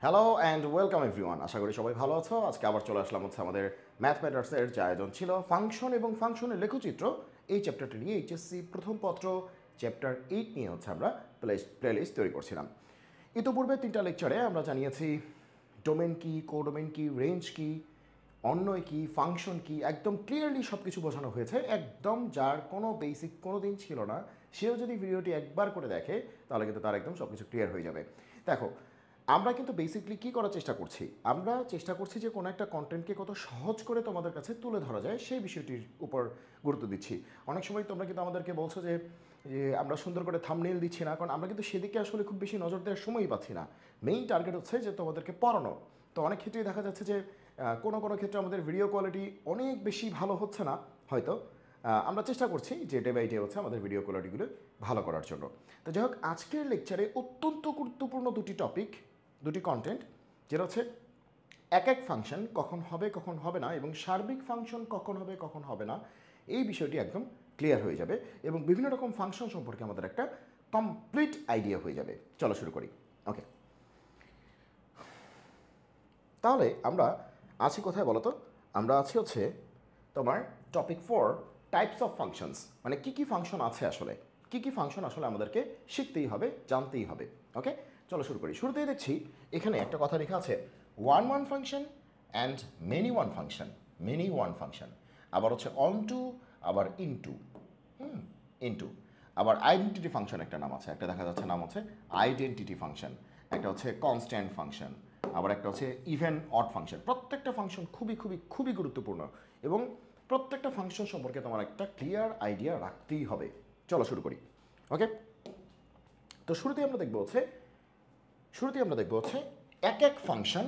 Hello and welcome everyone. আশা করি সবাই ভালো আছো। আজকে আবার চলে আসলাম আমাদের ম্যাথ ম্যাটার্সের যে আয়োজন ছিল ফাংশন এবং ফাংশনের লেখচিত্র এই চ্যাপ্টারটি নিয়ে এইচএসসি প্রথম পত্র চ্যাপ্টার 8 নিয়ে আমরা প্লেলিস্ট তৈরি করছিলাম। ইতোপূর্বে 3টা লেকচারে আমরা জানিয়েছি ডোমেন কি, কোডোমেন কি, রেঞ্জ কি, অন্যয় কি, ফাংশন কি, একদম ক্লিয়ারলি সব কিছু বোঝানো হয়েছে। একদম যার কোনো বেসিক কোনো দিন ছিল না সেও যদি ভিডিওটি একবার করে দেখে তাহলে কিন্তু তার একদম সব কিছু ক্লিয়ার হয়ে যাবে। দেখো, আমরা কিন্তু বেসিকলি কী করার চেষ্টা করছি, আমরা চেষ্টা করছি যে কোনো একটা কন্টেন্টকে কত সহজ করে তোমাদের কাছে তুলে ধরা যায় সেই বিষয়টির উপর গুরুত্ব দিচ্ছি। অনেক সময় তোমরা কিন্তু আমাদেরকে বলছো যে আমরা সুন্দর করে থাম্বনেইল দিচ্ছি না, কারণ আমরা কিন্তু সেদিকে আসলে খুব বেশি নজর দেওয়ার সময়ই পাচ্ছি না। মেইন টার্গেট হচ্ছে যে তোমাদেরকে পড়ানো। তো অনেক ক্ষেত্রেই দেখা যাচ্ছে যে কোনো কোনো ক্ষেত্রে আমাদের ভিডিও কোয়ালিটি অনেক বেশি ভালো হচ্ছে না হয়তো। আমরা চেষ্টা করছি যে ডে বাই ডে হচ্ছে আমাদের ভিডিও কোয়ালিটিগুলো ভালো করার জন্য। তো যাই হোক, আজকের লেকচারে অত্যন্ত গুরুত্বপূর্ণ দুটি কন্টেন্ট, যেটা হচ্ছে এক এক ফাংশন কখন হবে কখন হবে না এবং সার্বিক ফাংশন কখন হবে কখন হবে না, এই বিষয়টি একদম ক্লিয়ার হয়ে যাবে এবং বিভিন্ন রকম ফাংশন সম্পর্কে আমাদের একটা কমপ্লিট আইডিয়া হয়ে যাবে। চলো শুরু করি। ওকে, তাহলে আমরা আছি কোথায় বলো তো? আমরা আছি হচ্ছে তোমার টপিক 4 টাইপস অফ ফাংশনস, মানে কী কী ফাংশন আছে আসলে, কী কী ফাংশন আসলে আমাদেরকে শিখতেই হবে, জানতেই হবে। ওকে, চলো শুরু করি। শুরুতেই দেখছি এখানে একটা কথা লেখা আছে one one function and many one function, আবার হচ্ছে অন টু, আবার ইনটু, ইনটু, আবার আইডেন্টিটি ফাংশন একটা নাম আছে, একটা দেখা যাচ্ছে নাম হচ্ছে আইডেন্টিটি ফাংশন, একটা হচ্ছে কনস্ট্যান্ট ফাংশন, আবার একটা হচ্ছে ইভেন অড ফাংশন। প্রত্যেকটা ফাংশন খুবই খুবই খুবই গুরুত্বপূর্ণ এবং প্রত্যেকটা ফাংশন সম্পর্কে তোমার একটা ক্লিয়ার আইডিয়া রাখতেই হবে। চলো শুরু করি। ওকে, তো শুরুতেই আমরা দেখবো হচ্ছে এক এক ফাংশন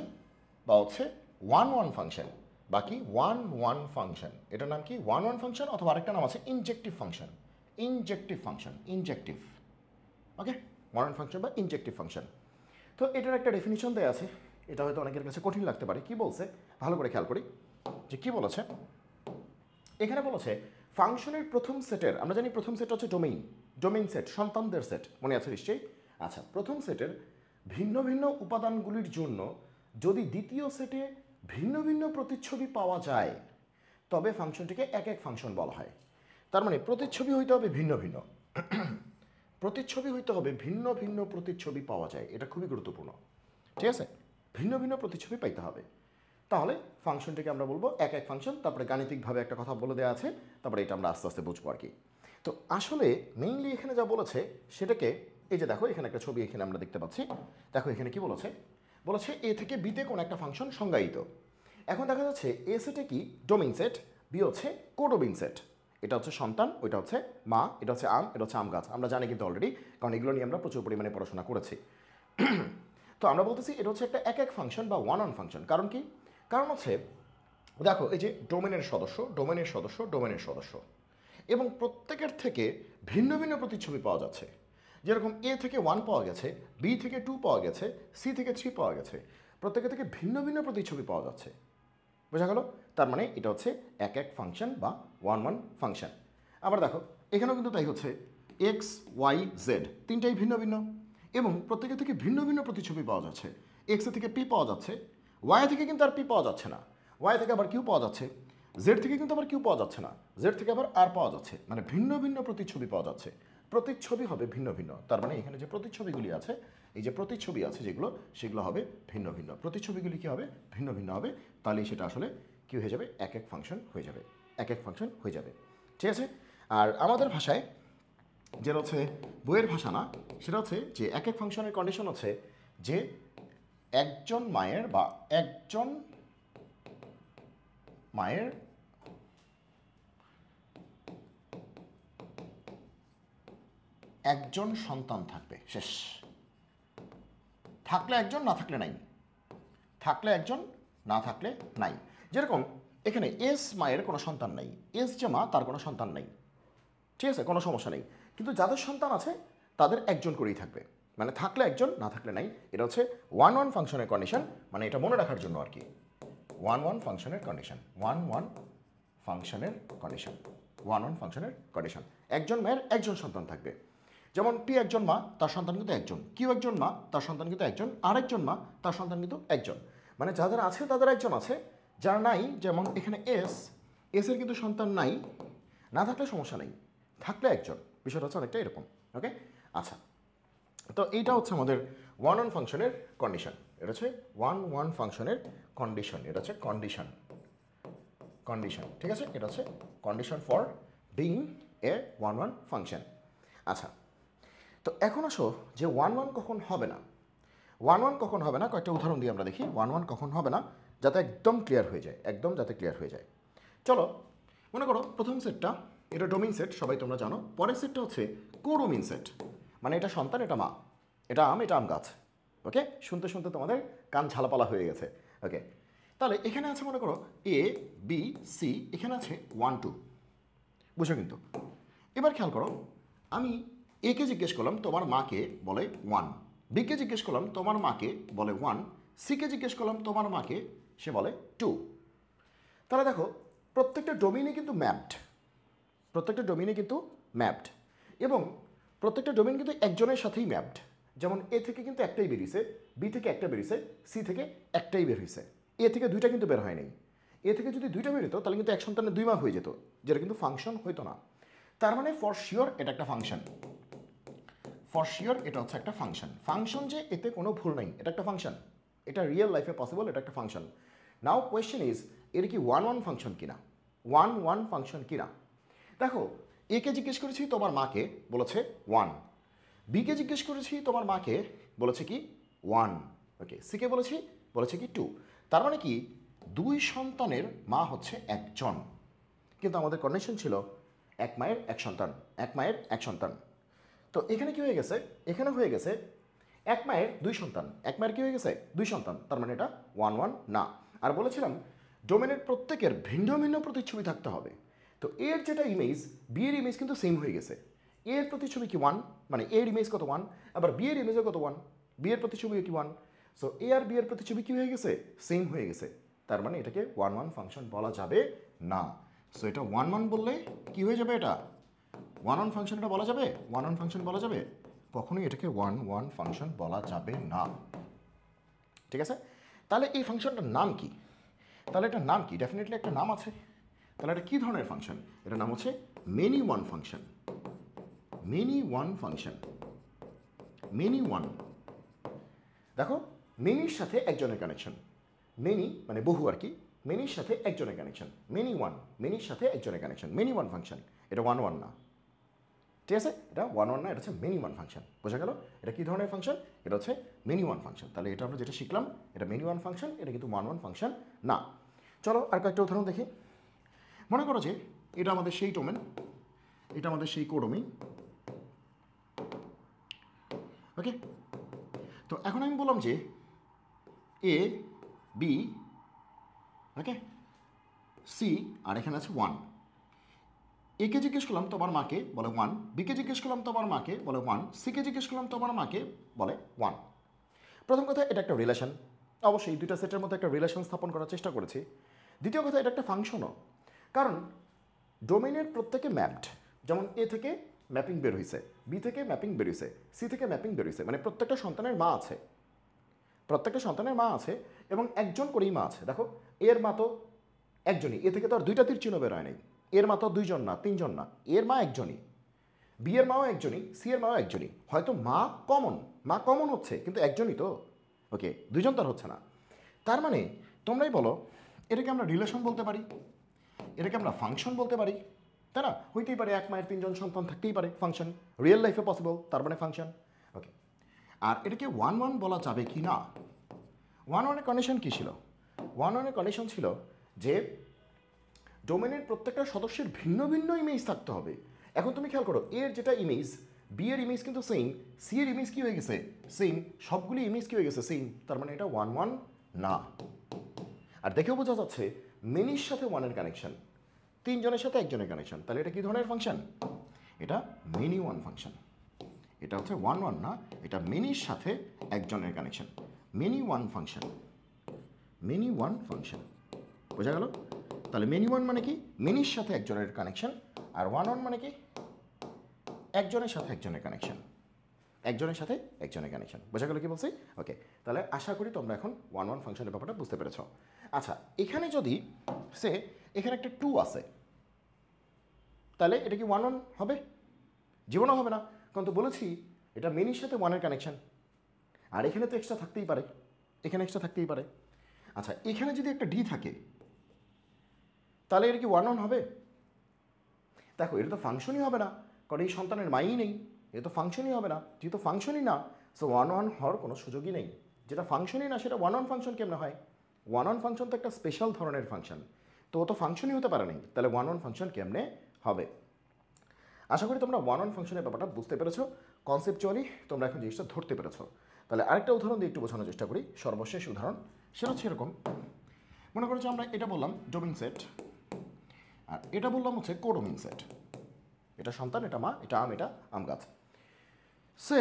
বা হচ্ছে ওয়ান ওয়ান ফাংশন, বাকি ওয়ান ফাংশন। এটার নাম কি? ওয়ান ফাংশন, অথবা আরেকটা নাম আছে ইনজেক্টিভ ফাংশন। ইনজেক্টিভ। ওকে, ওয়ান ফাংশন বা ইনজেক্টিভ ফাংশন। তো এটার একটা ডেফিনিশন দেওয়া আছে, এটা হয়তো অনেকের কাছে কঠিন লাগতে পারে। কি বলছে ভালো করে খেয়াল করি যে কি বলেছে। এখানে বলেছে ফাংশনের প্রথম সেটের, আমরা জানি প্রথম সেট হচ্ছে ডোমেইন সেট, সন্তানদের সেট, মনে আছে নিশ্চয়ই? আচ্ছা, প্রথম সেটের ভিন্ন ভিন্ন উপাদানগুলির জন্য যদি দ্বিতীয় সেটে ভিন্ন ভিন্ন প্রতিচ্ছবি পাওয়া যায় তবে ফাংশনটিকে এক এক ফাংশন বলা হয়। তার মানে প্রতিচ্ছবি হইতে হবে ভিন্ন ভিন্ন প্রতিচ্ছবি পাওয়া যায়, এটা খুবই গুরুত্বপূর্ণ। ঠিক আছে, ভিন্ন ভিন্ন প্রতিচ্ছবি পাইতে হবে, তাহলে ফাংশনটিকে আমরা বলবো এক এক ফাংশন। তারপরে গাণিতিকভাবে একটা কথা বলে দেওয়া আছে, তারপরে এটা আমরা আস্তে আস্তে বুঝবো আর কি। তো আসলে মেইনলি এখানে যা বলেছে সেটাকে, এই যে দেখো এখানে একটা ছবি এখানে আমরা দেখতে পাচ্ছি। দেখো এখানে কি বলেছে, এ থেকে বিতে কোন একটা ফাংশন সংজ্ঞায়িত। এখন দেখা যাচ্ছে এ সেটে কি ডোমেইন সেট, বি হচ্ছে কোডোমেইন সেট। এটা হচ্ছে সন্তান, ওইটা হচ্ছে মা, এটা হচ্ছে আম, এটা হচ্ছে আম গাছ। আমরা জানি কিন্তু অলরেডি, কারণ এগুলো নিয়ে আমরা প্রচুর পরিমাণে পড়াশোনা করেছি। তো আমরা বলতেছি এটা হচ্ছে একটা এক এক ফাংশন বা ওয়ান ফাংশন। কারণ কি? কারণ হচ্ছে দেখো এই যে ডোমেনের সদস্য এবং প্রত্যেকের থেকে ভিন্ন ভিন্ন প্রতিচ্ছবি পাওয়া যাচ্ছে। যেরকম এ থেকে 1 পাওয়া গেছে, বি থেকে 2 পাওয়া গেছে, সি থেকে 3 পাওয়া গেছে, প্রত্যেকের থেকে ভিন্ন ভিন্ন প্রতিচ্ছবি পাওয়া যাচ্ছে। বোঝা গেল? তার মানে এটা হচ্ছে এক এক ফাংশন বা ওয়ান ফাংশন। আবার দেখো এখানেও কিন্তু তাই হচ্ছে, এক্স ওয়াই জেড তিনটাই ভিন্ন ভিন্ন এবং প্রত্যেকের থেকে ভিন্ন ভিন্ন প্রতিচ্ছবি পাওয়া যাচ্ছে। এক্সে থেকে পি পাওয়া যাচ্ছে, ওয়াই থেকে কিন্তু আর পি পাওয়া যাচ্ছে না, ওয়াই থেকে আবার কিউ পাওয়া যাচ্ছে, জেড থেকে কিন্তু আবার কিউ পাওয়া যাচ্ছে না, জেড থেকে আবার আর পাওয়া যাচ্ছে। মানে ভিন্ন ভিন্ন প্রতিচ্ছবি পাওয়া যাচ্ছে, প্রতিচ্ছবি হবে ভিন্ন ভিন্ন। তার মানে এখানে যে প্রতিচ্ছবিগুলি আছে, এই যে প্রতিচ্ছবি আছে যেগুলো, সেগুলো হবে ভিন্ন ভিন্ন। প্রতিচ্ছবিগুলি কী হবে? ভিন্ন ভিন্ন হবে। তাহলে সেটা আসলে কী হয়ে যাবে? এক এক ফাংশন হয়ে যাবে। ঠিক আছে? আর আমাদের ভাষায় যেটা হচ্ছে বইয়ের ভাষা না, সেটা হচ্ছে যে এক এক ফাংশনের কন্ডিশন হচ্ছে যে একজন মায়ের একজন সন্তান থাকবে, শেষ। থাকলে একজন, না থাকলে নাই। থাকলে একজন, না থাকলে নাই। যেরকম এখানে এস মায়ের কোনো সন্তান নাই, এস যে মা তার কোনো সন্তান নাই, ঠিক আছে, কোনো সমস্যা নেই। কিন্তু যাদের সন্তান আছে তাদের একজন করেই থাকবে, মানে থাকলে একজন, না থাকলে নাই। এটা হচ্ছে ওয়ান ফাংশনের কন্ডিশন, মানে এটা মনে রাখার জন্য আর কি। ওয়ান ফাংশনের কন্ডিশন, একজন মায়ের একজন সন্তান থাকবে। যেমন পি একজন মা, তার সন্তান কিন্তু একজন, কিউ একজন মা, তার সন্তান কিন্তু একজন, আরেকজন মা, তার সন্তান কিন্তু একজন। মানে যাদের আছে তাদের একজন আছে, যার নাই, যেমন এখানে এসের কিন্তু সন্তান নাই, না থাকলে সমস্যা নেই, থাকলে একজন। বিষয়টা হচ্ছে অনেকটা এরকম। ওকে, আচ্ছা, তো এইটা হচ্ছে আমাদের ওয়ান ওয়ান ফাংশনের কন্ডিশন। এটা হচ্ছে ওয়ান ওয়ান ফাংশনের কন্ডিশন, এটা হচ্ছে কন্ডিশন, ঠিক আছে, এটা হচ্ছে condition for being a one one function. আচ্ছা, তো এখন আসো যে ওয়ান ওয়ান কখন হবে না, কয়েকটা উদাহরণ দিয়ে আমরা দেখি ওয়ান ওয়ান কখন হবে না, যাতে একদম ক্লিয়ার হয়ে যায়, যাতে ক্লিয়ার হয়ে যায়। চলো মনে করো প্রথম সেটটা এটা ডোমিন সেট, সবাই তোমরা জানো। পরের সেটটা হচ্ছে কোডোমিন সেট, মানে এটা সন্তান, এটা মা, এটা আম গাছ। ওকে, শুনতে শুনতে তোমাদের কান ঝালাপালা হয়ে গেছে। ওকে, তাহলে এখানে আছে মনে করো এ বি সি, এখানে আছে 1 2, বুঝো কিন্তু। এবার খেয়াল করো, আমি এ কে জিজ্ঞেস করলাম তোমার মাকে বলে 1, বি কে জিজ্ঞেস করলাম তোমার মাকে বলে 1, সি কে জিজ্ঞেস করলাম তোমার মাকে, সে বলে 2। তাহলে দেখো প্রত্যেকটা ডোমিনে কিন্তু ম্যাপড, এবং প্রত্যেকটা ডোমেন কিন্তু একজনের সাথেই ম্যাপড। যেমন এ থেকে কিন্তু একটাই বেরিয়েছে, বি থেকে একটা বেরিয়েছে, সি থেকে একটাই বের হয়েছে, এ থেকে দুইটা কিন্তু বের হয় নাই। এ থেকে যদি দুইটা বেরোতো তাহলে কিন্তু এক সন্তানের 2 মা হয়ে যেত, যেটা কিন্তু ফাংশন হইতো না। তার মানে ফর শিওর এটা একটা ফাংশন, এটা হচ্ছে একটা ফাংশন যে এতে কোনো ভুল নাই, এটা একটা ফাংশন, এটা রিয়েল লাইফে পসিবল, এটা একটা ফাংশন। নাও কোয়েশ্চেন ইজ, এর কি ওয়ান ওয়ান ফাংশন কিনা, দেখো এ কে জিজ্ঞেস করেছি তোমার মাকে, বলেছে 1, বি কে জিজ্ঞেস করেছি তোমার মাকে, বলেছে কি 1, ওকে, সি কে বলেছে কি 2। তার মানে কি 2 সন্তানের মা হচ্ছে একজন, কিন্তু আমাদের কন্ডিশন ছিল এক মায়ের এক সন্তান। তো এখানে কি হয়ে গেছে, এখানে হয়ে গেছে এক মায়ের 2 সন্তান, কি হয়ে গেছে 2 সন্তান, তার মানে এটা 1 1 না। আর বলেছিলাম ডোমেনের প্রত্যেকের ভিন্ন ভিন্ন প্রতিচ্ছবি থাকতে হবে। তো এর যেটা ইমেজ, বি এর ইমেজ কিন্তু সেম হয়ে গেছে। এ এর প্রতিচ্ছবি কি 1, মানে এর ইমেজ কত 1, আবার বি এর ইমেজও কত 1, বি এর প্রতিচ্ছবি কি 1। সো এ আর বি এর প্রতিচ্ছবি কি হয়ে গেছে, সেম হয়ে গেছে। তার মানে এটাকে ওয়ান ওয়ান ফাংশন বলা যাবে না। সো এটা ওয়ান ওয়ান বললে কি হয়ে যাবে, এটা ওয়ান ওয়ান ফাংশন, এটা বলা যাবে ওয়ান ওয়ান ফাংশন বলা যাবে, কখনোই এটাকে ওয়ান ওয়ান ফাংশন বলা যাবে না। ঠিক আছে, তাহলে এই ফাংশনটার নাম কি, ডেফিনেটলি একটা নাম আছে। তাহলে এটা কী ধরনের ফাংশন, এটার নাম হচ্ছে মেনি ওয়ান ফাংশন। দেখো মেনির সাথে একজনের কানেকশন, মেনি মানে বহু আর কি, মেনির সাথে একজনের কানেকশন, মেনির সাথে একজনের কানেকশন, মেনি ওয়ান ফাংশন। এটা ওয়ান ওয়ান না, ঠিক আছে, এটা ওয়ান ওয়ান না, এটা হচ্ছে মেনি ওয়ান ফাংশন। বোঝা গেল এটা কী ধরনের ফাংশন, এটা হচ্ছে মেনি ওয়ান ফাংশন। তাহলে এটা আমরা যেটা শিখলাম, এটা মেনি ওয়ান ফাংশন, এটা কিন্তু ওয়ান ওয়ান ফাংশন না। চলো আর কয়েকটা উদাহরণ দেখি। মনে করো যে এটা আমাদের সেই ডোমেন, এটা আমাদের সেই কোডোমেইন। ওকে, তো এখন আমি বললাম যে এ বি, ওকে, সি, আর এখানে আছে 1। এ কে জিজ্ঞেস করলাম তোমার মাকে, বলে 1, বি কে জিজ্ঞেস করলাম তোমার মাকে, বলে 1, সি কে জিজ্ঞেস করলাম তোমার মাকে, বলে 1। প্রথম কথা, এটা একটা রিলেশন, অবশ্যই দুইটা সেটের মধ্যে একটা রিলেশন স্থাপন করার চেষ্টা করেছি। দ্বিতীয় কথা, এটা একটা ফাংশনও, কারণ ডোমেইনের প্রত্যেকে ম্যাপড। যেমন এ থেকে ম্যাপিং বের হয়েছে, বি থেকে ম্যাপিং বের হয়েছে, সি থেকে ম্যাপিং বের হয়েছে, মানে প্রত্যেকটা সন্তানের মা আছে, এবং একজন করেই মা আছে। দেখো এর মা তো একজনই, এ থেকে তো আর 2টা তীর চিহ্ন বের হয় নাই। এর মা তো 2 জন না, 3 জন না, এর মা একজনই, বি এর মাও একজনই, সি এর মাও একজনই। হয়তো মা কমন হচ্ছে, কিন্তু একজনই তো, ওকে, 2 জন তো আর হচ্ছে না। তার মানে তোমরাই বলো, এটাকে আমরা রিলেশন বলতে পারি, এটাকে আমরা ফাংশন বলতে পারি, তাই না? হইতেই পারে, এক মায়ের 3 জন সন্তান থাকতেই পারে, ফাংশন, রিয়েল লাইফে পসিবল, তার মানে ফাংশন। ওকে, আর এটাকে ওয়ান ওয়ান বলা যাবে কি না? ওয়ান ওয়ানের কন্ডিশন কী ছিল? ওয়ান ওয়ানের কন্ডিশন ছিল যে ডোমেনের প্রত্যেকটা সদস্যের ভিন্ন ভিন্ন ইমেজ থাকতে হবে। এখন তুমি খেয়াল করো, এর যেটা ইমেজ, বি এর ইমেজ কিন্তু সেম, সি এর ইমেজ কি হয়ে গেছে সেম, সবগুলি ইমেজ কি হয়ে গেছে সেম, তার মানে এটা ওয়ান ওয়ান না। আর দেখেও বোঝা যাচ্ছে মেনির সাথে ওয়ানের কানেকশন, 3 জনের সাথে একজনের কানেকশন, তাহলে এটা কি ধরনের ফাংশন? এটা মেনি ওয়ান ফাংশন। এটা হচ্ছে ওয়ান ওয়ান না, এটা মেনির সাথে একজনের কানেকশন, মেনি ওয়ান ফাংশন। বোঝা গেল? তাহলে মেনি ওয়ান মানে কি? মেনির সাথে একজনের কানেকশন, আর ওয়ান ওয়ান মানে কি? একজনের সাথে একজনের কানেকশন। একজনের সাথে একজনের কানেকশন। বোঝা গেল কি বলছি? ওকে, তাহলে আশা করি তোমরা এখন ওয়ান ওয়ান ফাংশনের ব্যাপারটা বুঝতে পেরেছ। আচ্ছা, এখানে যদি সে এখানে একটা 2 আছে, তাহলে এটা কি ওয়ান ওয়ান হবে? জীবনও হবে না, কারণ তো বলেছি এটা মেনির সাথে ওয়ানের কানেকশন। আর এখানে তো এক্সট্রা থাকতেই পারে, এখানে এক্সট্রা থাকতেই পারে। আচ্ছা, এখানে যদি একটা ডি থাকে তাহলে এটা কি ওয়ান ওয়ান হবে? দেখো, এটা তো ফাংশনই হবে না, কারণ এই সন্তানের মাই নেই, এটা তো ফাংশনই হবে না। যেহেতু ফাংশনই না, সো ওয়ান ওয়ান হওয়ার কোনো সুযোগই নেই। যেটা ফাংশনই না সেটা ওয়ান ওয়ান ফাংশন কেমনে হয়? ওয়ান ওয়ান ফাংশন তো একটা স্পেশাল ধরনের ফাংশন, তো ও তো ফাংশনই হতে পারে নাই, তাহলে ওয়ান ওয়ান ফাংশন কেমনে হবে? আশা করি তোমরা ওয়ান ওয়ান ফাংশনের ব্যাপারটা বুঝতে পেরেছো, কনসেপচুয়ালি তোমরা এখন জিনিসটা ধরতে পেরেছো। তাহলে আরেকটা উদাহরণ দিয়ে একটু বোঝানোর চেষ্টা করি, সর্বশেষ উদাহরণ। সেটা হচ্ছে এরকম, মনে করো যে আমরা এটা বললাম ডোমিন সেট, আর এটা বললাম হচ্ছে কোডোমিন সেট। এটা সন্তান, এটা মা, এটা আম, এটা আম গাছ। সে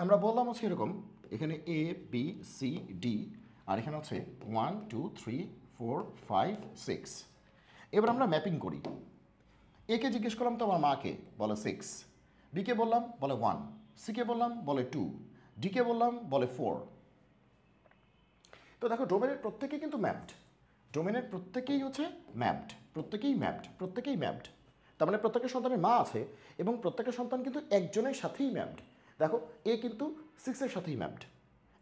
আমরা বললাম হচ্ছে এরকম, এখানে এ বি সি ডি, আর এখানে হচ্ছে 1 2 3 4 5 6। এবার আমরা ম্যাপিং করি। একে জিজ্ঞেস করলাম তো আমার মাকে, বলে 6। বিকে বললাম, বলে 1। সিকে বললাম, বলে 2। ডিকে বললাম, বলে 4। তো দেখো, ডোমেনের প্রত্যেকেই কিন্তু ম্যাপড, ডোমেনের প্রত্যেকেই হচ্ছে ম্যাপড, প্রত্যেকেই ম্যাপড, প্রত্যেকেই ম্যাপড। তার মানে প্রত্যেকের সন্তানের মা আছে এবং প্রত্যেকের সন্তান কিন্তু একজনের সাথেই ম্যাপড। দেখো, এ কিন্তু 6-এর সাথেই ম্যাপড,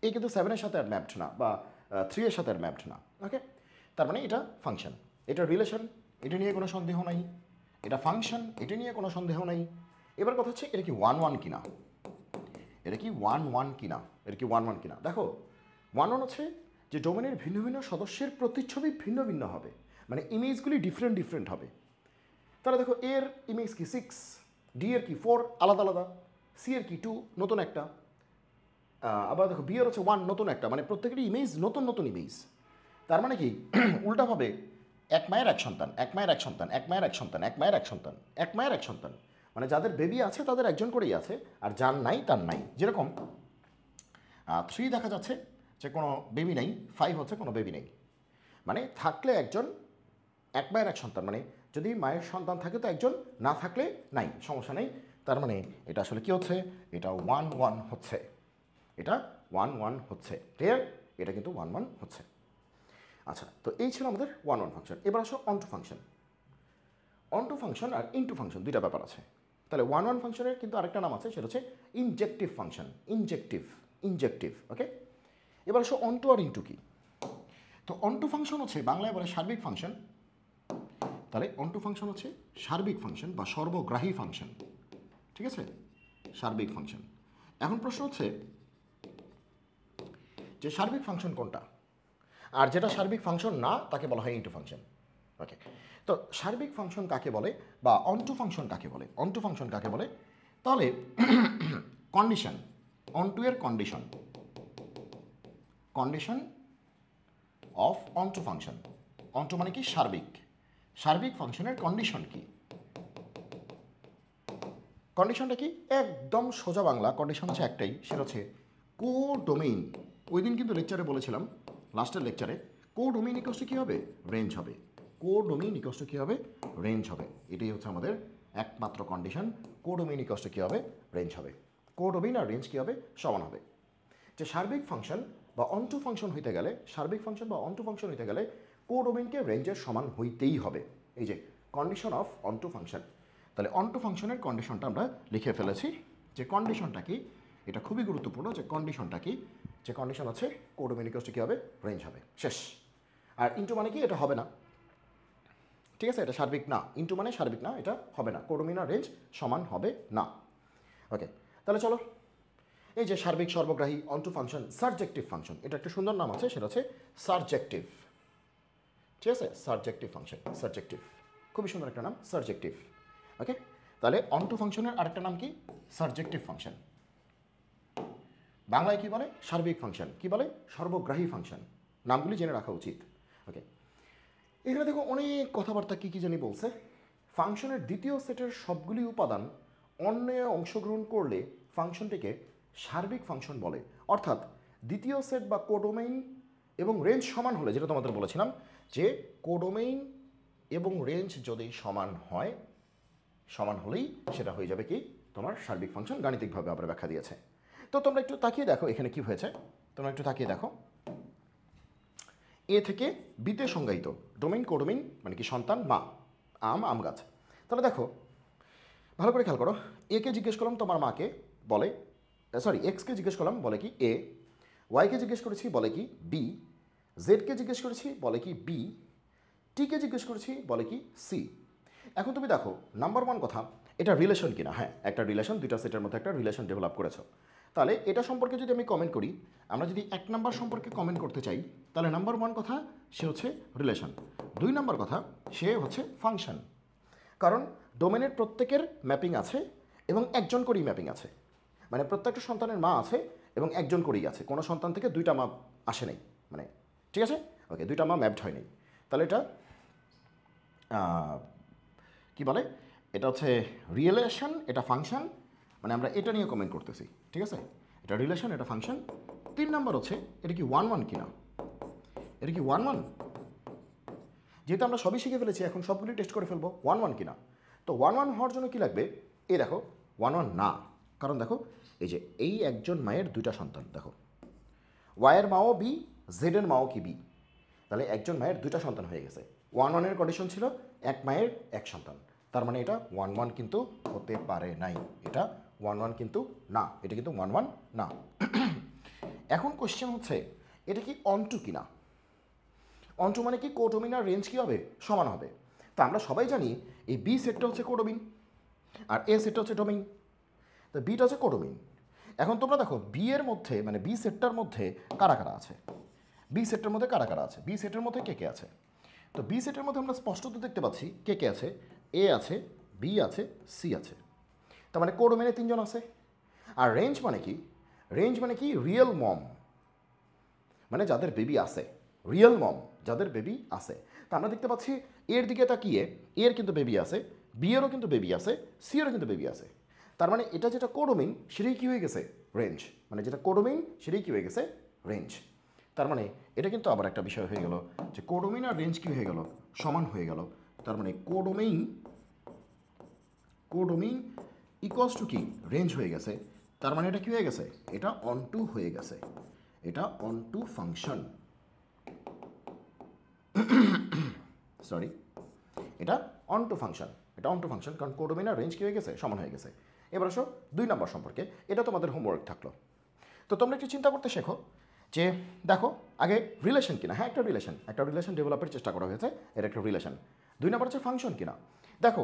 এ কিন্তু 7-এর সাথে আর ম্যাপড না, বা 3-এর সাথে আর ম্যাপড না। ওকে, তার মানে এটা ফাংশন, এটা রিলেশন, এটা নিয়ে কোনো সন্দেহ নাই। এটা ফাংশন, এটা নিয়ে কোনো সন্দেহ নাই। এবার কথা হচ্ছে এটা কি ওয়ান ওয়ান কিনা, এটা কি ওয়ান ওয়ান কিনা, এটা কি ওয়ান ওয়ান কিনা। দেখো, ওয়ান ওয়ান হচ্ছে যে ডোমেনের ভিন্ন ভিন্ন সদস্যের প্রতিচ্ছবি ভিন্ন ভিন্ন হবে, মানে ইমেজগুলি ডিফারেন্ট ডিফারেন্ট হবে। তাহলে দেখো, এর ইমেজ কি 6, ডি এর কি 4, আলাদা আলাদা, সি এর কি 2, নতুন একটা, আবার দেখো বি এর হচ্ছে 1, নতুন একটা, মানে প্রত্যেকেরই ইমেজ নতুন নতুন ইমেজ। তার মানে কি উল্টাভাবে এক মায়ের এক সন্তান, এক মায়ের এক সন্তান, এক মায়ের এক সন্তান, এক মায়ের এক সন্তান, এক মায়ের এক সন্তান, মানে যাদের বেবি আছে তাদের একজন করেই আছে, আর যার নাই তার নাই। যেরকম 3 দেখা যাচ্ছে যে কোনো বেবি নেই, 5 হচ্ছে কোনো বেবি নেই, মানে থাকলে একজন, এক মায়ের এক সন্তান, মানে যদি মায়ের সন্তান থাকে তো একজন, না থাকলে নাই, সমস্যা নেই। তার মানে এটা আসলে কি হচ্ছে, এটা ওয়ান ওয়ান হচ্ছে, এটা ওয়ান ওয়ান হচ্ছে, ক্লিয়ার? এটা কিন্তু ওয়ান ওয়ান হচ্ছে। আচ্ছা, তো এই ছিল আমাদের ওয়ান ওয়ান ফাংশন। এবার আসো onto function. Onto function আর ইনটু ফাংশন দুইটা ব্যাপার আছে। তাহলে ওয়ান ওয়ান ফাংশনের কিন্তু আরেকটা নাম আছে, সেটা হচ্ছে ইনজেক্টিভ ফাংশন, ইনজেক্টিভ, ইনজেক্টিভ। ওকে, এবার আসো অন টু আর ইনটু কি। তো অন টু ফাংশন হচ্ছে বাংলায় বলে সার্বিক ফাংশন। তাহলে অন টু ফাংশন হচ্ছে সার্বিক ফাংশন বা সর্বগ্রাহী ফাংশন, ঠিক আছে, সার্বিক ফাংশন। এখন প্রশ্ন হচ্ছে যে সার্বিক ফাংশন কোনটা, আর যেটা সার্বিক ফাংশন না তাকে বলা হয় ইনটু ফাংশন। ওকে, তো সার্বিক ফাংশন কাকে বলে বা অনটু ফাংশন কাকে বলে, অনটু ফাংশন কাকে বলে? তাহলে কন্ডিশন, অনটু এর কন্ডিশন, কন্ডিশন অফ অনটু ফাংশন। অনটু মানে কি সার্বিক, সার্বিক ফাংশনের কন্ডিশন কি? কন্ডিশনটা কি? একদম সোজা বাংলা, কন্ডিশন হচ্ছে একটাই, সেটা হচ্ছে কোডোমেইন। ওই দিন কিন্তু লেকচারে বলেছিলাম, লাস্টের লেকচারে, কোডোমেইন ইকুয়ালস টু কী হবে? রেঞ্জ হবে। কোডোমেইন ইকুয়ালস টু কী হবে? রেঞ্জ হবে। এটাই হচ্ছে আমাদের একমাত্র কন্ডিশন, কোডোমেইন ইকুয়ালস টু কী হবে? রেঞ্জ হবে। কোডোমেইন আর রেঞ্জ কী হবে? সমান হবে। যে সার্বিক ফাংশন বা অনটু ফাংশন হইতে গেলে, সার্বিক ফাংশন বা অনটু ফাংশন হইতে গেলে কোডোমেইনকে রেঞ্জের সমান হইতেই হবে। এই যে কন্ডিশন অফ অনটু ফাংশন। তাহলে অনটু ফাংশনের কন্ডিশনটা আমরা লিখে ফেলেছি। যে কন্ডিশনটা কি, এটা খুবই গুরুত্বপূর্ণ, যে কন্ডিশনটা কি, যে কন্ডিশন আছে কোডোমেইন ইকুয়ালস টু কী হবে? রেঞ্জ হবে, শেষ। আর ইনটু মানে কি? এটা হবে না, ঠিক আছে, এটা সার্বিক না। ইনটু মানে সার্বিক না, এটা হবে না, কোডোমেইন আর রেঞ্জ সমান হবে না। ওকে, তাহলে চলো, এই যে সার্বিক সর্বগ্রাহী অনটু ফাংশন, সাবজেক্টিভ ফাংশন, এটা একটা সুন্দর নাম আছে, সেটা হচ্ছে সাবজেক্টিভ, ঠিক আছে, সাবজেক্টিভ ফাংশন, সাবজেক্টিভ, খুবই সুন্দর একটা নাম, সাবজেক্টিভ। ওকে, তাহলে অনটু ফাংশনের আরেকটা নাম কি? Subjective function. বাংলায় কি বলে? সার্বিক ফাংশন। কি বলে? সর্বগ্রাহী ফাংশন। নামগুলি জেনে রাখা উচিত। ওকে, এখানে দেখো অনেক কথাবার্তা কী কী জানি বলছে। ফাংশনের দ্বিতীয় সেটের সবগুলি উপাদান অন্যে অংশগ্রহণ করলে ফাংশনটিকে সার্বিক ফাংশন বলে। অর্থাৎ দ্বিতীয় সেট বা কোডোমেইন এবং রেঞ্জ সমান হলে, যেটা তোমাদের বলেছিলাম যে কোডোমেইন এবং রেঞ্জ যদি সমান হয়, সমান হলেই সেটা হয়ে যাবে কি তোমার সার্বিক ফাংশন, গাণিতিকভাবে আবার ব্যাখ্যা দিয়েছে। তো তোমরা একটু তাকিয়ে দেখো এখানে কি হয়েছে, তোমরা একটু তাকিয়ে দেখো এ থেকে বিতে সংজ্ঞায়িত ডোমেইন কোডোমেইন মানে কি সন্তান মা, আম গাছ। তাহলে দেখো ভালো করে খেয়াল করো, একে জিজ্ঞেস করলাম তোমার মাকে, বলে সরি এক্সকে জিজ্ঞেস করলাম বলে কি এ, ওয়াইকে জিজ্ঞেস করেছি বলে কি বি, জেডকে জিজ্ঞেস করেছি বলে কি বি, টিকে জিজ্ঞেস করেছি বলে কি সি। এখন তুমি দেখো নাম্বার ওয়ান কথা, এটা রিলেশন কিনা, হ্যাঁ একটা রিলেশন, দুইটা সেটের মধ্যে একটা রিলেশন ডেভেলপ করেছো। তাহলে এটা সম্পর্কে যদি আমি কমেন্ট করি, আমরা যদি এক নাম্বার সম্পর্কে কমেন্ট করতে চাই, তাহলে নাম্বার ওয়ান কথা সে হচ্ছে রিলেশন, দুই নাম্বার কথা সে হচ্ছে ফাংশন। কারণ ডোমেনের প্রত্যেকের ম্যাপিং আছে এবং একজন করেই ম্যাপিং আছে, মানে প্রত্যেকটা সন্তানের মা আছে এবং একজন করেই আছে, কোনো সন্তান থেকে দুইটা মা আসে নাই, মানে ঠিক আছে ওকে দুইটা মা ম্যাপড হয়নি। তাহলে এটা কি বলে, এটা হচ্ছে রিলেশন, এটা ফাংশন, মানে আমরা এটা নিয়ে কমেন্ট করতেছি, ঠিক আছে এটা রিলেশন এটা ফাংশন। তিন নাম্বার হচ্ছে এটা কি ওয়ান ওয়ান কিনা, এটা কি ওয়ান ওয়ান, যেহেতু আমরা সবই শিখে ফেলেছি এখন সবগুলি টেস্ট করে ফেলবো ওয়ান ওয়ান কিনা। তো ওয়ান ওয়ান হওয়ার জন্য কী লাগবে, এই দেখো ওয়ান ওয়ান না, কারণ দেখো এই যে এই একজন মায়ের দুইটা সন্তান, দেখো ওয়াইয়ের মাও বি, জেডের মাও কি বি, তাহলে একজন মায়ের দুইটা সন্তান হয়ে গেছে। ওয়ান ওয়ানের কন্ডিশন ছিল এক মায়ের এক সন্তান, তার মানে এটা ওয়ান ওয়ান কিন্তু হতে পারে নাই, এটা ওয়ান ওয়ান কিন্তু না, এটা কিন্তু ওয়ান ওয়ান না। এখন কোশ্চেন হচ্ছে এটা কি অনটু কিনা, অনটু মানে কি কোডোমিন আর রেঞ্জ কী হবে, সমান হবে। তা আমরা সবাই জানি এই বি সেটটা হচ্ছে কোডোমিন আর এ সেটটা হচ্ছে ডোমেইন, তো বিটা হচ্ছে কোডোমিন। এখন তোমরা দেখো বি এর মধ্যে মানে বি সেটটার মধ্যে কারা কারা আছে, বি সেটের মধ্যে কারা কারা আছে, বি সেটের মধ্যে কে কে আছে। তো বি সেটের মধ্যে আমরা স্পষ্টত দেখতে পাচ্ছি কে কে আছে, এ আছে, বি আছে, সি আছে, তার মানে কোডোমিনে তিনজন আছে। আর রেঞ্জ মানে কি, রেঞ্জ মানে কি রিয়েল মম, মানে যাদের বেবি আছে, রিয়েল মম যাদের বেবি আছে। তা আমরা দেখতে পাচ্ছি এর দিকে তাকিয়ে এর কিন্তু বেবি আছে, বি এরও কিন্তু বেবি আছে, সি এরও কিন্তু বেবি আছে। তার মানে এটা যেটা কোডোমিন সেটাই কী হয়ে গেছে রেঞ্জ, মানে যেটা কোডোমিন সেটাই কী হয়ে গেছে রেঞ্জ। তার মানে এটা কিন্তু আবার একটা বিষয় হয়ে গেল যে কোডোমিন আর রেঞ্জ কী হয়ে গেল, সমান হয়ে গেল। তার মানে কোডোমিন ইকুয়ালস টু কি রেঞ্জ হয়ে গেছে। তার মানে এটা কী হয়ে গেছে, এটা অনটু হয়ে গেছে, এটা অনটু ফাংশন, সরি এটা অনটু ফাংশন, এটা অনটু ফাংশন, কারণ কোডোমিন আর রেঞ্জ কী হয়ে গেছে, সমান হয়ে গেছে। এবার আসো দুই নম্বর সম্পর্কে, এটা তোমাদের হোমওয়ার্ক থাকলো। তো তোমরা একটু চিন্তা করতে শেখো যে দেখো আগে রিলেশন কিনা, হ্যাঁ একটা রিলেশন ডেভেলপের চেষ্টা করা হয়েছে, এটা একটা রিলেশন। দুই নম্বর হচ্ছে ফাংশন কিনা, দেখো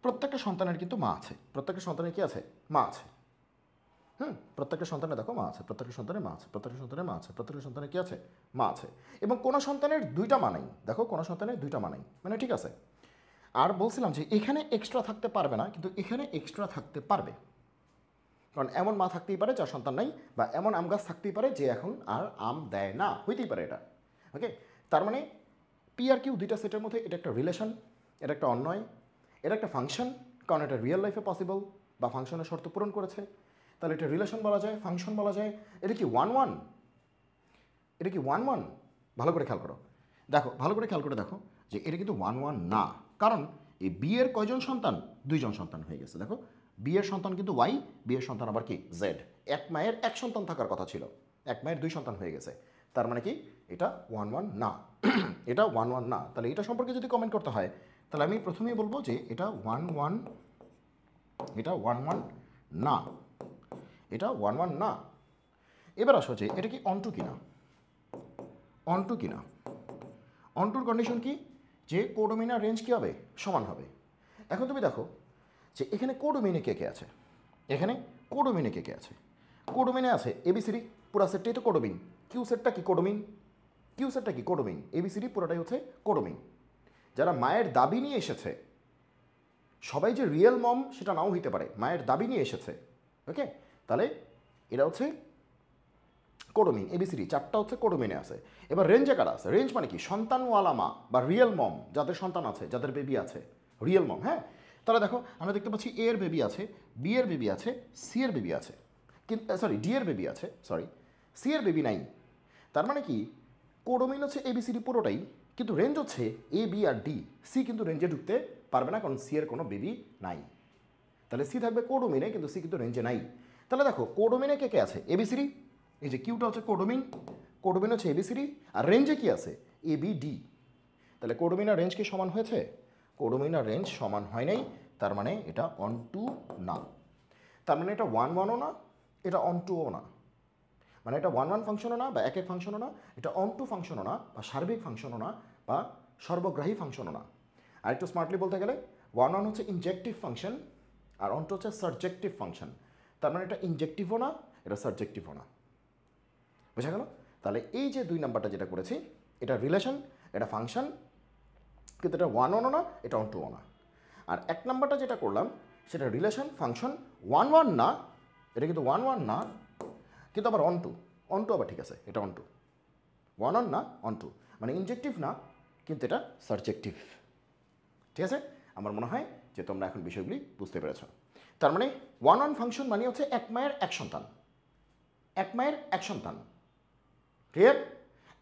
প্রত্যেকটা সন্তানের কিন্তু মা আছে, প্রত্যেকটা সন্তানের কি আছে, মা আছে। প্রত্যেকটা সন্তানের দেখো মা আছে, প্রত্যেকটা সন্তানের মা আছে, প্রত্যেকটা সন্তানের মা আছে, প্রত্যেকটা সন্তানের কি আছে, মা আছে। এবং কোনো সন্তানের দুইটা মা নাই, দেখো কোনো সন্তানের দুইটা মা নাই, মানে ঠিক আছে। আর বলছিলাম যে এখানে এক্সট্রা থাকতে পারবে না, কিন্তু এখানে এক্সট্রা থাকতে পারবে, কারণ এমন মা থাকতেই পারে যার সন্তান নাই, বা এমন আম গাছ থাকতেই পারে যে এখন আর আম দেয় না, হইতেই পারে এটা। ওকে, তার মানে পি আর কিউ দুইটা সেটের মধ্যে এটা একটা রিলেশন, এটা একটা অন্যয়, এটা একটা ফাংশন, কারণ এটা রিয়েল লাইফে পসিবল বা ফাংশনের শর্ত পূরণ করেছে। তাহলে এটা রিলেশন বলা যায়, ফাংশন বলা যায়। এটা কি ওয়ান ওয়ান, এটা কি ওয়ান ওয়ান, ভালো করে খেয়াল করো, দেখো ভালো করে খেয়াল করে দেখো যে এটা কিন্তু ওয়ান ওয়ান না, কারণ এই বি এর কয়জন সন্তান, দুইজন সন্তান হয়ে গেছে। দেখো বি এর সন্তান কিন্তু ওয়াই, বি এর সন্তান আবার কি জেড, এক মায়ের এক সন্তান থাকার কথা ছিল, এক মায়ের দুই সন্তান হয়ে গেছে। তার মানে কি এটা ওয়ান ওয়ান না, এটা ওয়ান ওয়ান না। তাহলে এটা সম্পর্কে যদি কমেন্ট করতে হয়, তাহলে আমি প্রথমেই বলবো যে এটা ওয়ান ওয়ান, এটা ওয়ান ওয়ান না, এটা ওয়ান ওয়ান না। এবার আসো যে এটা কি অনটু কিনা, অনটু কিনা, অনটুর কন্ডিশন কি, যে কোডোমিন আর রেঞ্জ কী হবে, সমান হবে। এখন তুমি দেখো যে এখানে কোডোমিনে কে কে আছে, এখানে কোডোমিনে কে কে আছে, কোডোমিনে আছে এবিসিডি, পুরা সেটটাই তো কোডোমিন। কিউ সেটটা কি কোডোমিন, কিউ সেটটা কি কোডোমিন, এবিসিডি পুরোটাই হচ্ছে কোডোমিন। যারা মায়ের দাবি নিয়ে এসেছে, সবাই যে রিয়েল মম সেটা নাও হইতে পারে, মায়ের দাবি নিয়ে এসেছে। ওকে, তাহলে এটা হচ্ছে কোডোমিন, এবিসিডি চারটা হচ্ছে কোডোমিনে আছে। এবার রেঞ্জে কারা আছে, রেঞ্জ মানে কি সন্তানওয়ালা মা বা রিয়েল মম, যাদের সন্তান আছে, যাদের বেবি আছে, রিয়েল মম। হ্যাঁ, তাহলে দেখো আমরা দেখতে পাচ্ছি এ এর বেবি আছে, বি এর বেবি আছে, সি এর বেবি আছে, কিন্তু সরি ডি এর বেবি আছে, সরি সি এর বেবি নাই। তার মানে কি কোডোমিন হচ্ছে এবিসিডি পুরোটাই, কিন্তু রেঞ্জ হচ্ছে A B R D, C কিন্তু রেঞ্জে ঢুকতে পারবে না, কারণ সি এর কোনো বেবি নাই। তাহলে সি থাকবে কোডোমিনে, কিন্তু সি কিন্তু রেঞ্জে নাই। তাহলে দেখো কোডোমিনে কে কে আছে এবিসিডি, এই যে কিউটা হচ্ছে কোডোমিন, কোডোমিন হচ্ছে এবিসিডি, আর রেঞ্জে কি আছে এবিডি। তাহলে কোডোমিন আর রেঞ্জ কি সমান হয়েছে? কোডোমিন আর রেঞ্জ সমান হয় নাই, তার মানে এটা অন টু না। তার মানে এটা 1 1ও না, এটা অন টুও না। মানে এটা 1 1 ফাংশনও না বা এক এক ফাংশনও না, এটা অন টু ফাংশনও না বা সার্বিক ফাংশনও না বা সর্বগ্রাহী ফাংশনও না। আর একটু স্মার্টলি বলতে গেলে 1 1 হচ্ছে ইনজেক্টিভ ফাংশন আর অন টু হচ্ছে সাবজেক্টিভ ফাংশন। তার মানে এটা ইনজেক্টিভও না, এটা সাবজেক্টিভও না। বোঝা গেল? তাহলে এই যে 2 নাম্বারটা যেটা করেছি, এটা রিলেশন, এটা ফাংশন, কিন্তু এটা 1 1ও না, এটা অন টুও না। আর 1 নাম্বারটা যেটা করলাম সেটা রিলেশন, ফাংশন, 1 1 না, এটা কিন্তু 1 1 না, কিন্তু আবার অন টু, অন টু আবার ঠিক আছে, এটা অন টু, 1 1 না, অন টু, মানে ইনজেক্টিভ না, কিন্তু এটা সাবজেক্টিভ। ঠিক আছে? আমার মনে হয় যে তোমরা এখন বিষয়গুলি বুঝতে পেরেছ। তার মানে 1 1 ফাংশন মানে হচ্ছে এক মায়ের এক সন্তান, এক মায়ের এক সন্তান। ক্লিয়ার?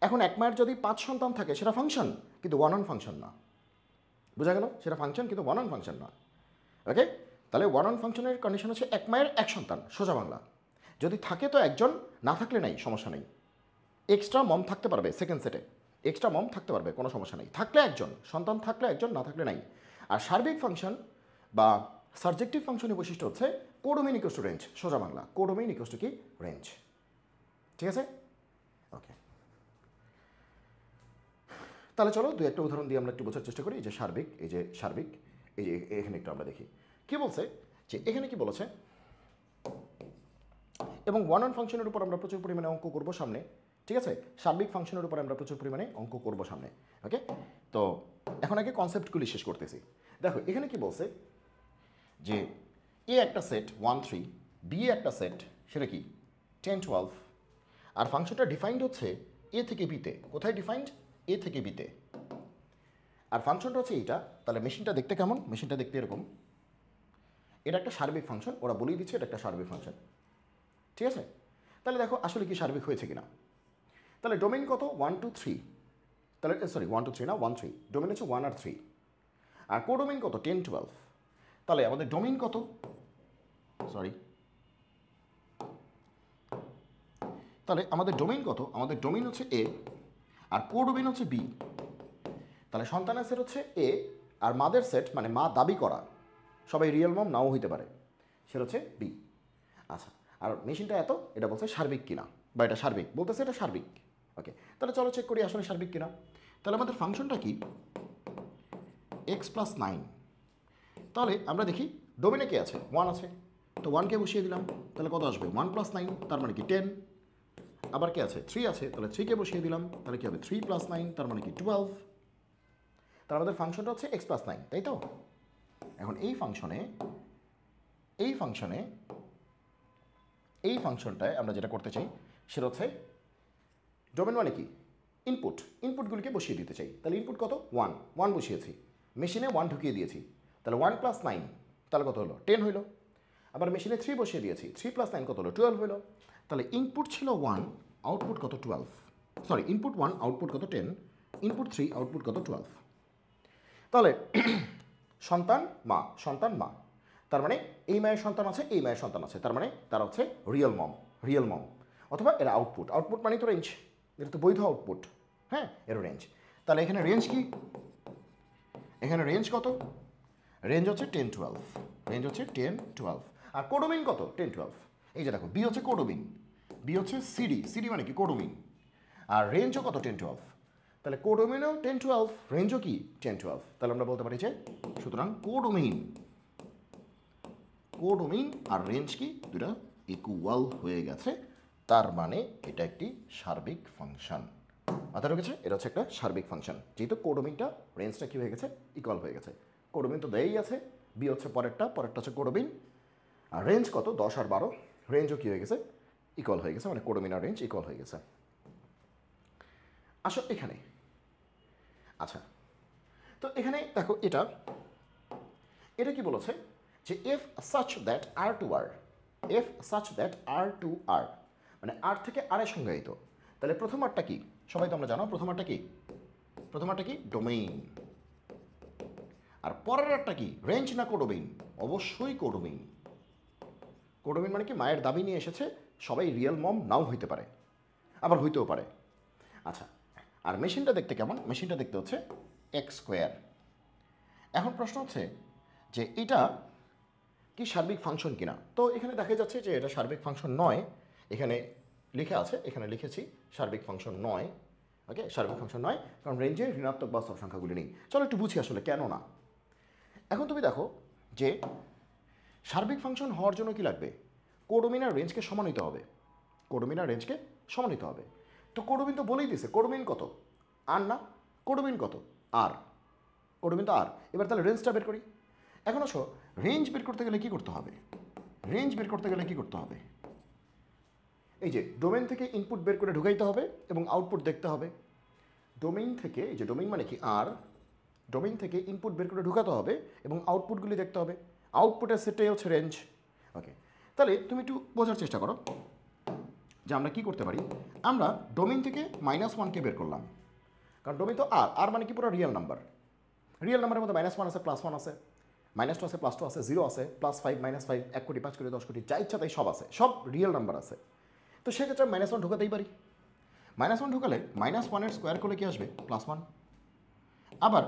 এখন এক মায়ের যদি 5 সন্তান থাকে সেটা ফাংশন, কিন্তু 1 1 ফাংশন না। বোঝা গেল? সেটা ফাংশন কিন্তু 1 1 ফাংশন না। ওকে? তাহলে 1 1 ফাংশনের কন্ডিশন হচ্ছে এক মায়ের এক সন্তান, সোজা বাংলা। যদি থাকে তো একজন, না থাকলে নাই, সমস্যা নেই। এক্সট্রা মম থাকতে পারবে সেকেন্ড সেটে, এক্সট্রা মম থাকতে পারবে, কোনো সমস্যা নেই। থাকলে একজন সন্তান, থাকলে একজন, না থাকলে নাই। আর সার্বিক ফাংশন বা সাবজেক্টিভ ফাংশনের বৈশিষ্ট্য হচ্ছে কোডোমেইন ইকুয়ালস টু রেঞ্জ, সোজা বাংলা কোডোমেইন ইকুয়ালস টু কি রেঞ্জ। ঠিক আছে? ওকে, তাহলে চলো দু একটা উদাহরণ দিয়ে আমরা একটু বোঝার চেষ্টা করি। এই যে সার্বিক, এই যে সার্বিক, এই যে এখানে একটু আমরা দেখি কি বলছে। যে এখানে কি বলেছে, এবং 1 1 ফাংশনের উপর আমরা প্রচুর পরিমাণে অঙ্ক করব সামনে। ঠিক আছে? সার্বিক ফাংশনের উপর আমরা প্রচুর পরিমাণে অঙ্ক করব সামনে। ওকে, তো এখন আগে কনসেপ্টগুলি শেষ করতেছি। দেখো এখানে কি বলছে যে এ একটা সেট 1 3, বি একটা সেট, সেটা কি 10 12, আর ফাংশনটা ডিফাইন্ড হচ্ছে এ থেকে বিতে। কোথায় ডিফাইন্ড? এ থেকে বিতে। আর ফাংশনটা হচ্ছে এইটা। তাহলে মেশিনটা দেখতে কেমন? মেশিনটা দেখতে এরকম। এটা একটা সার্বিক ফাংশন, ওরা বলেই দিচ্ছে এটা একটা সার্বিক ফাংশন। ঠিক আছে? তাহলে দেখো আসলে কি সার্বিক হয়েছে কিনা। তাহলে ডোমেইন কত? 1 2 3। তাহলে সরি 1 2 3 না, 1 3। ডোমেইন হচ্ছে 1 আর 3। আর কোডোমেইন কত? 10 12। তাহলে আমাদের ডোমেইন কত? সরি, তাহলে আমাদের ডোমেইন কত? আমাদের ডোমেইন হচ্ছে এ আর কোডোমেইন হচ্ছে বি। তাহলে সন্তানের সেট হচ্ছে এ আর মাদের সেট, মানে মা দাবি করা, সবাই রিয়েল মম নাও হইতে পারে, সেটা হচ্ছে বি। আচ্ছা, আর মেশিনটা এত, এটা বলছে সার্বিক কিনা, বা এটা সার্বিক বলতেছে, এটা সার্বিক। ওকে, তাহলে চলো চেক করি আসলে সার্বিক কিনা। তাহলে আমাদের ফাংশনটা কি? X plus 9। তাহলে আমরা দেখি ডোমেনে কে আছে? 1 আছে, তো 1কে বসিয়ে দিলাম, তাহলে কত আসবে? 1 প্লাস 9, তার মানে কি 10। আবার কে আছে? 3 আছে, তাহলে 3কে বসিয়ে দিলাম, তাহলে কি হবে? 3 প্লাস 9, তার মানে কি 12। তাহলে আমাদের ফাংশনটা হচ্ছে এক্স প্লাস 9, তাই তো? এখন এই ফাংশনটায় আমরা যেটা করতে চাই সেটা হচ্ছে ডোমেন মানে কি? ইনপুট, ইনপুটগুলিকে বসিয়ে দিতে চাই। তাহলে ইনপুট কত? 1 1 বসিয়েছি, মেশিনে 1 ঢুকিয়ে দিয়েছি, তাহলে 1 প্লাস 9, তাহলে কত হলো? 10 হইলো। আবার মেশিনে 3 বসিয়ে দিয়েছি, 3 প্লাস 9 কত হলো? 12 হইলো। তাহলে ইনপুট ছিল 1, আউটপুট কত? 12। সরি, ইনপুট 1, আউটপুট কত? 10, ইনপুট 3, আউটপুট কত? 12। তাহলে সন্তান মা, সন্তান মা, তার মানে এই মায়ের সন্তান আছে, এই মায়ের সন্তান আছে, তার মানে তারা হচ্ছে রিয়েল মম, রিয়েল মম। অথবা এরা আউটপুট, আউটপুট মানে তো রেঞ্জ, এটা তো বৈধ আউটপুট। হ্যাঁ, এর রেঞ্জ। তাহলে এখানে রেঞ্জ কি? এখানে রেঞ্জ কত? রেঞ্জ হচ্ছে 10 12, রেঞ্জ হচ্ছে 10 12। আর কোডোমিন কত? 10 12। এই যে দেখো, বি হচ্ছে কোডোমিন, বি হচ্ছে সিডি, সিডি মানে কি? কোডোমিন। আর রেঞ্জও কত? 10 12। তাহলে কোডোমিনও 10 12, রেঞ্জও কি? 10 12। তাহলে আমরা বলতে পারি যে সুতরাং কোডোমিন আর রেঞ্জ কি? দুটা ইকুয়াল হয়ে গেছে, তার মানে এটা একটি সার্বিক ফাংশন। মাথায় রেখেছে, এটা হচ্ছে একটা সার্বিক ফাংশন, যেহেতু কোডোমিনটা রেঞ্জটা কি হয়ে গেছে? ইকুয়াল হয়ে গেছে। কোডোমিন তো দেয়ই আছে, বি হচ্ছে পরেরটা হচ্ছে কোডোমিন। আর রেঞ্জ কত? 10 আর 12, রেঞ্জও কি হয়ে গেছে? ইকুয়াল হয়ে গেছে, মানে কোডোমিন আর রেঞ্জ ইকুয়াল হয়ে গেছে। আসো এখানে, আচ্ছা, তো এখানে দেখো এটা কি বলেছে যে f such that R to R, f such that R to R, মানে আর থেকে আরে সংজ্ঞায়িত। তাহলে প্রথম আরটা কি? সবাই তো আমরা জানো প্রথম আরটা কি? প্রথম আরটা কি? ডোমেইন। আর পরের আরটা কি? রেঞ্জ না কোডোমেইন? অবশ্যই কোডোমেইন। কোডোমিন মানে কি মায়ের দাবি নিয়ে এসেছে, সবাই রিয়েল মম নাও হইতে পারে, আবার হইতেও পারে। আচ্ছা, আর মেশিনটা দেখতে কেমন? মেশিনটা দেখতে হচ্ছে এক্স স্কোয়ার। এখন প্রশ্ন হচ্ছে যে এটা কি সার্বিক ফাংশন কিনা। তো এখানে দেখা যাচ্ছে যে এটা সার্বিক ফাংশন নয়, এখানে লিখে আছে, এখানে লিখেছি সার্বিক ফাংশন নয়। ওকে, সার্বিক ফাংশন নয়, কারণ রেঞ্জে ঋণাত্মক বাস্তব সংখ্যাগুলি নেই। চলো একটু বুঝি আসলে কেন না। এখন তুমি দেখো যে সার্বিক ফাংশন হওয়ার জন্য কি লাগবে? কোডোমিন আর রেঞ্জকে সমান হতে হবে। কোডোমিন আর রেঞ্জকে সমান হতে হবে। তো কোডোমিন তো বলেই দিছে, কোডোমিন কত? আর না, কোডোমিন কত? আর। কোডোমিন তো আর। এবার তাহলে রেঞ্জটা বের করি। এখন আসো, রেঞ্জ বের করতে গেলে কি করতে হবে? রেঞ্জ বের করতে গেলে কি করতে হবে? এই যে ডোমেন থেকে ইনপুট বের করে ঢুকাইতে হবে এবং আউটপুট দেখতে হবে। ডোমেইন থেকে, এই যে ডোমেইন মানে কি আর, ডোমেইন থেকে ইনপুট বের করে ঢুকাতে হবে এবং আউটপুটগুলি দেখতে হবে। আউটপুটের সেটাই হচ্ছে রেঞ্জ। ওকে, তাহলে তুমি একটু বোঝার চেষ্টা করো যে আমরা কী করতে পারি। আমরা ডোমেইন থেকে -1কে বের করলাম, কারণ ডোমেইন তো আর, আর মানে কি পুরো রিয়েল নাম্বার। রিয়েল নাম্বারের মধ্যে -1 আছে, +1 আছে, -2 আছে, +2 আছে, 0 আছে, +5, -5, 1 কোটি, 5 কোটি, 10 কোটি, যা ইচ্ছা তাই সব আছে, সব রিয়েল নাম্বার আছে। তো সেক্ষেত্রে -1 ঢোকাতেই পারি। -1 ঢোকালে -1-এর স্কোয়ার করলে কি আসবে? +1। আবার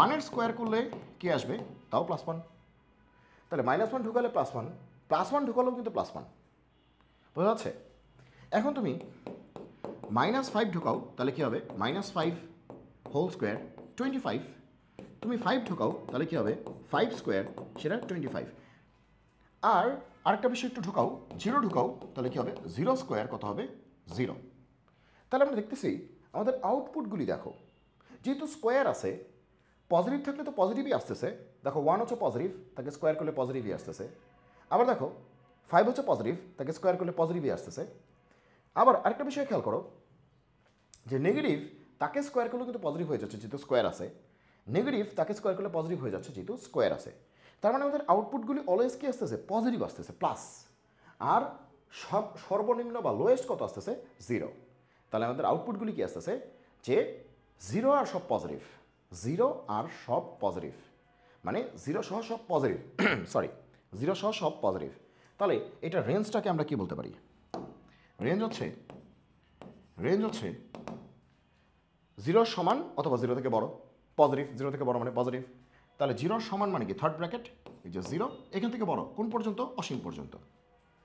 1-এর স্কোয়ার করলে কি আসবে? তাও +1। তাহলে -1 ঢুকালে +1, +1 ঢুকালেও কিন্তু +1। বোঝা যাচ্ছে? এখন তুমি -5 ঢুকাও, তাহলে কী হবে? -5 হোল স্কোয়ার 25। তুমি 5 ঢুকাও, তাহলে কী হবে? 5 স্কোয়ার, সেটা 25। আর আরেকটা বিষয় একটু ঢুকাও, 0 ঢুকাও, তাহলে কী হবে? 0 স্কোয়ার কত হবে? 0। তাহলে আমরা দেখতেছি আমাদের আউটপুটগুলি দেখো, যেহেতু স্কোয়ার আছে, পজিটিভ থাকলে তো পজিটিভই আসতেছে। দেখো 1 হচ্ছে পজিটিভ, তাকে স্কোয়ার করলে পজিটিভই আসতেছে। আবার দেখো 5 হচ্ছে পজিটিভ, তাকে স্কোয়ার করলে পজিটিভই আসতেছে। আবার আরেকটা বিষয় খেয়াল করো যে নেগেটিভ তাকে স্কোয়ার করলেও কিন্তু পজিটিভ হয়ে যাচ্ছে যেহেতু স্কোয়ার আছে। নেগেটিভ তাকে স্কোয়ার করলে পজিটিভ হয়ে যাচ্ছে যেহেতু স্কোয়ার আছে। তার মানে আমাদের আউটপুটগুলি অলওয়েজ কি আসতেছে? পজিটিভ আসতেছে, প্লাস। আর সর্বনিম্ন বা লোয়েস্ট কত আসতেছে? 0। তাহলে আমাদের আউটপুটগুলি কি আসতেছে? যে 0 আর সব পজিটিভ, 0 আর সব পজিটিভ, মানে 0 সহ সব পজিটিভ, সরি 0 সহ সব পজিটিভ। তাহলে এটা রেঞ্জটাকে আমরা কি বলতে পারি? রেঞ্জ হচ্ছে 0 সমান অথবা 0 থেকে বড়, পজিটিভ, 0 থেকে বড় মানে পজিটিভ। তাহলে 0 সমান মানে কি? থার্ড ব্র্যাকেট, এই যে 0, এখান থেকে বড় কোন পর্যন্ত? অসীম পর্যন্ত।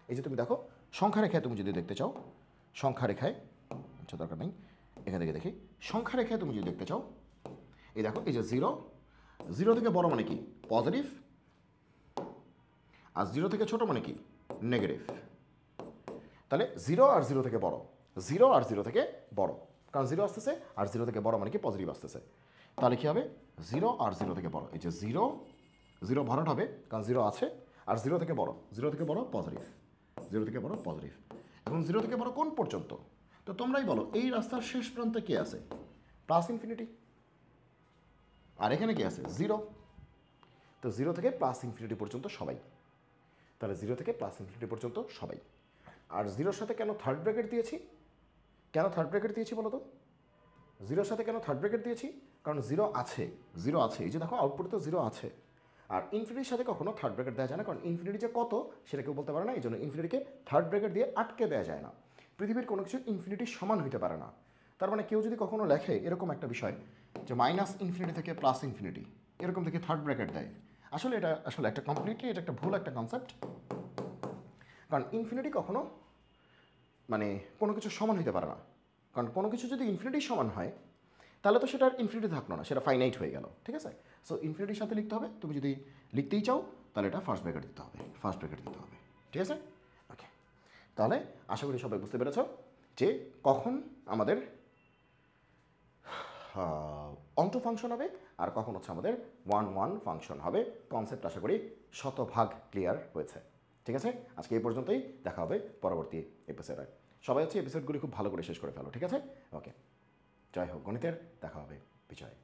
এই যে তুমি দেখো সংখ্যা রেখায় তুমি যদি দেখতে চাও, সংখ্যা রেখায়, আচ্ছা দরকার নেই, এখান থেকে দেখি, সংখ্যা রেখায় তুমি যদি দেখতে চাও, এই দেখো এই যে 0 থেকে বড় মানে কি? পজিটিভ, আর 0 থেকে ছোট মানে কি? নেগেটিভ। তাহলে 0 আর 0 থেকে বড়, 0 আর 0 থেকে বড়, কারণ 0 আসতেছে আর 0 থেকে বড় মানে কি? পজিটিভ আসতেছে। তাহলে কী হবে? 0 আর 0 থেকে বড়, এই যে 0 ভরাট হবে কারণ 0 আছে, আর 0 থেকে বড়, 0 থেকে বড় পজিটিভ, 0 থেকে বড় পজিটিভ। এবং 0 থেকে বড় কোন পর্যন্ত? তো তোমরাই বলো, এই রাস্তার শেষ প্রান্তে কে আছে? +ইনফিনিটি। আর এখানে কি আছে? 0। তো 0 থেকে +ইনফিনিটি পর্যন্ত সবাই। তাহলে 0 থেকে +ইনফিনিটি পর্যন্ত সবাই। আর 0-র সাথে কেন থার্ড ব্র্যাকেট দিয়েছি? কেন থার্ড ব্র্যাকেট দিয়েছি বলো তো? 0-র সাথে কেন থার্ড ব্র্যাকেট দিয়েছি? কারণ 0 আছে, 0 আছে, এই যে দেখো আউটপুটে তো 0 আছে। আর ইনফিনিটির সাথে কখনো থার্ড ব্র্যাকেট দেওয়া যায় না, কারণ ইনফিনিটি যে কত সেটা কেউ বলতে পারে না, এই জন্য ইনফিনিটিকে থার্ড ব্র্যাকেট দিয়ে আটকে দেওয়া যায় না। পৃথিবীর কোনো কিছু ইনফিনিটির সমান হইতে পারে না। তার মানে কেউ যদি কখনো লেখে এরকম একটা বিষয় যে -ইনফিনিটি থেকে +ইনফিনিটি, এরকম থেকে থার্ড ব্র্যাকেট দেয়, আসলে এটা আসলে একটা কমপ্লিটলি এটা একটা ভুল একটা কনসেপ্ট। কারণ ইনফিনিটি কখনো মানে কোনো কিছু সমান হইতে পারে না। কারণ কোনো কিছু যদি ইনফিনিটির সমান হয় তাহলে তো সেটা আর ইনফিনিটি থাকলো না, সেটা ফাইনাইট হয়ে গেল। ঠিক আছে? সো ইনফিনিটির সাথে লিখতে হবে। তুমি যদি লিখতেই চাও তাহলে এটা ফার্স্ট ব্র্যাকেট দিতে হবে, ফার্স্ট ব্র্যাকেট দিতে হবে। ঠিক আছে? ওকে, তাহলে আশা করি সবাই বুঝতে পেরেছ যে কখন আমাদের অন্টো ফাংশন হবে আর কখন হচ্ছে আমাদের 1-1 ফাংশন হবে। কনসেপ্ট আশা করি শতভাগ ক্লিয়ার হয়েছে। ঠিক আছে? আজকে এই পর্যন্তই, দেখা হবে পরবর্তী এপিসোডে। সবাই হচ্ছে এপিসোডগুলি খুব ভালো করে শেষ করে ফেলো। ঠিক আছে? ওকে, জয় হোক গণিতের, দেখা হবে বিজয়।